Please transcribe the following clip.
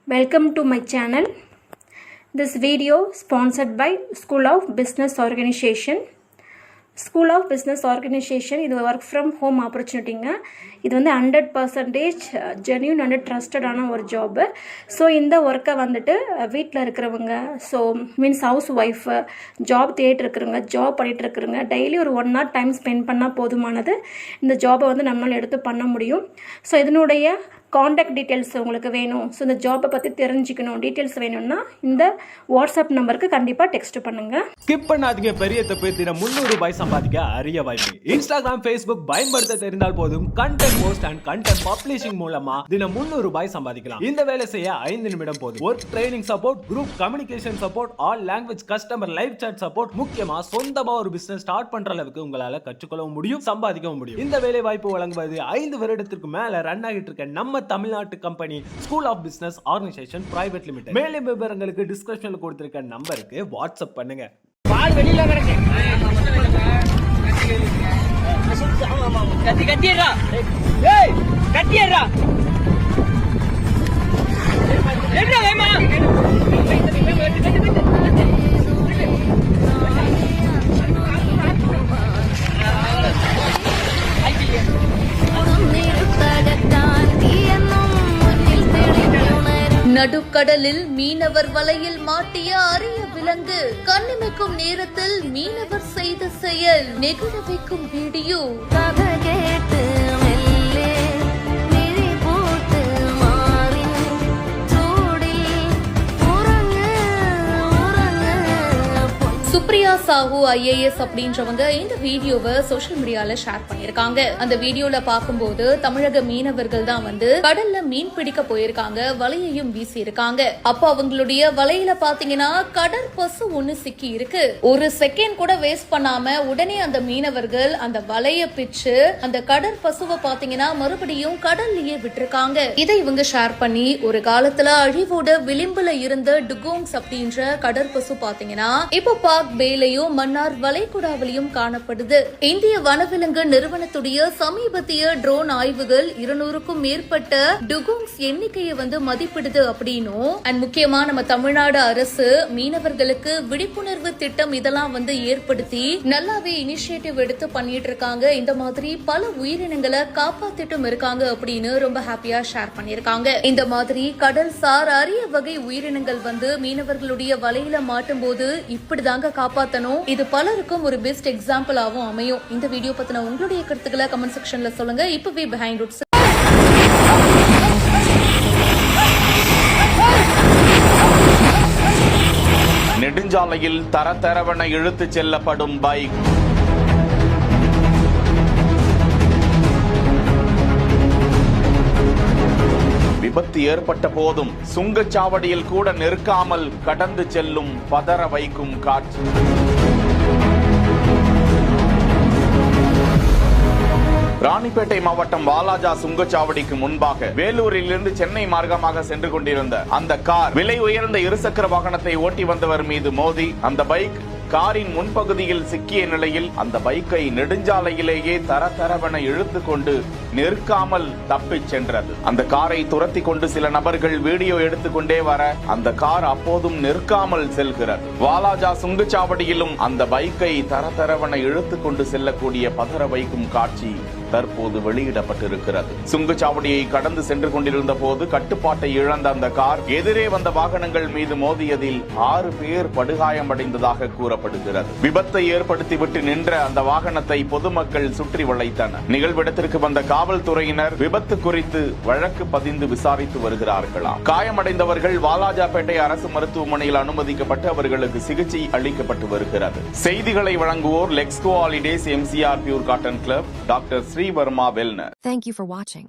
Welcome to my channel. This video sponsored by School of Business Organization. School of Business Organization இது work from home ஆப்பர்ச்சுனிட்டிங்க. இது வந்து 100% genuine and ட்ரஸ்டடான ஒரு job. So இந்த ஒர்க்கை வந்துட்டு வீட்டில் இருக்கிறவங்க, so means house wife, job தேடிட்டு இருக்கிறவங்க, ஜாப் பண்ணிகிட்டு இருக்கிறவங்க டெய்லி ஒரு 1 hour டைம் ஸ்பெண்ட் பண்ணால் போதுமானது. இந்த ஜாபை வந்து நம்மளால் எடுத்து பண்ண முடியும். ஸோ இதனுடைய காண்டாக்ட் டீட்டெயில்ஸ் உங்களுக்கு வேணும், ஸோ இந்த ஜாப்பை பற்றி தெரிஞ்சுக்கணும், டீட்டெயில்ஸ் வேணும்னா இந்த வாட்ஸ்அப் நம்பருக்கு கண்டிப்பாக டெக்ஸ்ட் பண்ணுங்க. ஸ்கிப் பண்ணாதீங்க. பெரிய தப்பு தினம் 300 ரூபாய் சம்பாதிக்க அரிய வாய்ப்பு. இன்ஸ்டாகிராம், ஃபேஸ்புக் பயன்படுத்த தெரிந்தால் போதும் content post and content publishing மூலமா தினம் 300 ரூபாய் சம்பாதிக்கலாம். இந்த வேலை செய்ய 5 நிமிடம் போதும். Work training support, group communication support, all language customer live chat support, முக்கியமா சொந்தமா ஒரு பிசினஸ் ஸ்டார்ட் பண்ற அளவுக்கு உங்களால கற்றுக்கொள்ளவும் முடியும், சம்பாதிக்கவும் முடியும். இந்த வேலை வாய்ப்பு வழங்குவது 5 வருடத்திற்கு மேல ரன் ஆகிட்டு இருக்க நம்ம தமிழ்நாட்டு company school of business organisation private limited. மேலும் விவரங்களுக்கு டிஸ்கிரிப்ஷன்ல கொடுத்திருக்க நம்பருக்கு வாட்ஸ்அப் பண்ணுங்க. பால் வெளியில கிடக்கு. கத்தி கட்டிடுறா. ஏய் கட்டிடுறா. என்ன வேமா? நடுக்கடலில் மீனவர் வலையில் மாட்டிய அரிய விலங்கு, கண்ணிமைக்கும் நேரத்தில் மீனவர் செய்த செயல், நெகிழ வைக்கும் வீடியோ. சுப்ரியா சாஹூ IAS அப்படின்றவங்க இந்த வீடியோவை சோஷியல் மீடியால ஷேர் பண்ணிருக்காங்க. அந்த வீடியோல பார்க்கும்போது தமிழக மீனவர்கள் தான் வந்து கடல்ல மீன் பிடிக்க போயிருக்காங்க, வலையையும் வீசி இருக்காங்க. அப்ப அவங்களுடைய வலையில பாத்தீங்கன்னா கடற்பசு ஒண்ணு சிக்கி இருக்கு. ஒரு செகண்ட் கூட வேஸ்ட் பண்ணாம உடனே அந்த மீனவர்கள் அந்த வலைய பிச்சு அந்த கடற்பசுவை பாத்தீங்கன்னா மறுபடியும் கடல்லயே விட்டுருக்காங்க. இதை இவங்க ஷேர் பண்ணி, ஒரு காலத்துல அழிவோட விளிம்புல இருந்த டுகோங்ஸ் அப்படின்ற கடற்பசு பாத்தீங்கன்னா இப்போ பேலையும் மன்னார் வளைகுடாவிலையும் காணப்படுது. இந்திய வனவிலங்கு நிறுவனத்துடைய சமீபத்திய ட்ரோன் ஆய்வுகள் 200க்கும் மேற்பட்ட டுகோங்ஸ் எண்ணிக்கையை வந்து மதிப்பிடுது அப்படின்னும், அண்ட் முக்கியமா நம்ம தமிழ்நாடு அரசு மீனவர்களுக்கு விழிப்புணர்வு திட்டம் இதெல்லாம் வந்து ஏற்படுத்தி நல்லாவே இனிஷியேட்டிவ் எடுத்து பண்ணிட்டு இருக்காங்க. இந்த மாதிரி பல உயிரினங்களை காப்பாத்திட்டும் இருக்காங்க அப்படின்னு ரொம்ப ஹாப்பியா ஷேர் பண்ணிருக்காங்க. இந்த மாதிரி கடல் சார் அரிய வகை உயிரினங்கள் வந்து மீனவர்களுடைய வலையில மாட்டும் போது இப்படிதாங்க காப்பாத்தணும். இது பலருக்கும் ஒரு பெஸ்ட் எக்ஸாம்பிளாவும் அமையும். இந்த வீடியோ பத்தின உங்களுடைய கருத்துக்களை கமெண்ட் செக்ஷன்ல சொல்லுங்க. இப்பவே பிஹைண்ட் ரூட்ஸ் நெடுஞ்சாலையில் தரதரவென இழுத்துச் செல்லப்படும் பைக். விபத்து ஏற்பட்ட போதும் சுங்கச்சாவடியில் கூட நிற்காமல் கடந்து செல்லும் பதற வைக்கும் காட்சி. ராணிப்பேட்டை மாவட்டம் வாலாஜா சுங்கச்சாவடிக்கு முன்பாக வேலூரில் இருந்து சென்னை மார்க்கமாக சென்று கொண்டிருந்த அந்த கார் விலை உயர்ந்த இருசக்கர வாகனத்தை ஓட்டி வந்தவர் மீது மோதி அந்த பைக் காரின் முன்பகுதியில் சிக்கிய நிலையில் அந்த பைக்கை நெடுஞ்சாலையிலேயே தரதரவென இழுத்து கொண்டு நிற்காமல் தப்பிச் சென்றது. அந்த காரை துரத்தி கொண்டு சில நபர்கள் வீடியோ எடுத்துக்கொண்டே வர அந்த கார் அப்போதும் நிற்காமல் செல்கிறது. வாலாஜா சுங்கச்சாவடியிலும் அந்த பைக்கை தரதரவென இழுத்து கொண்டு செல்லக்கூடிய பதற வைக்கும் காட்சி தற்போது வெளியிடப்பட்டிருக்கிறது. சுங்கச்சாவடியை கடந்து சென்று கொண்டிருந்த போது கட்டுப்பாட்டை இழந்த அந்த கார் எதிரே வந்த வாகனங்கள் மீது மோதியதில் 6 பேர் படுகாயமடைந்ததாக கூறப்படுகிறது. விபத்தை ஏற்படுத்திவிட்டு நின்ற அந்த வாகனத்தை பொதுமக்கள் சுற்றி வளைத்தனர். நிகழ்விடத்திற்கு வந்த காவல்துறையினர் விபத்து குறித்து வழக்கு பதிந்து விசாரித்து வருகிறார்களாம். காயமடைந்தவர்கள் வாலாஜாபேட்டை அரசு மருத்துவமனையில் அனுமதிக்கப்பட்டு அவர்களுக்கு சிகிச்சை அளிக்கப்பட்டு வருகிறது. செய்திகளை வழங்குவோர் Lexco holidays, MCR pure cotton club, doctor Sreevarma wellness. Thank you for watching.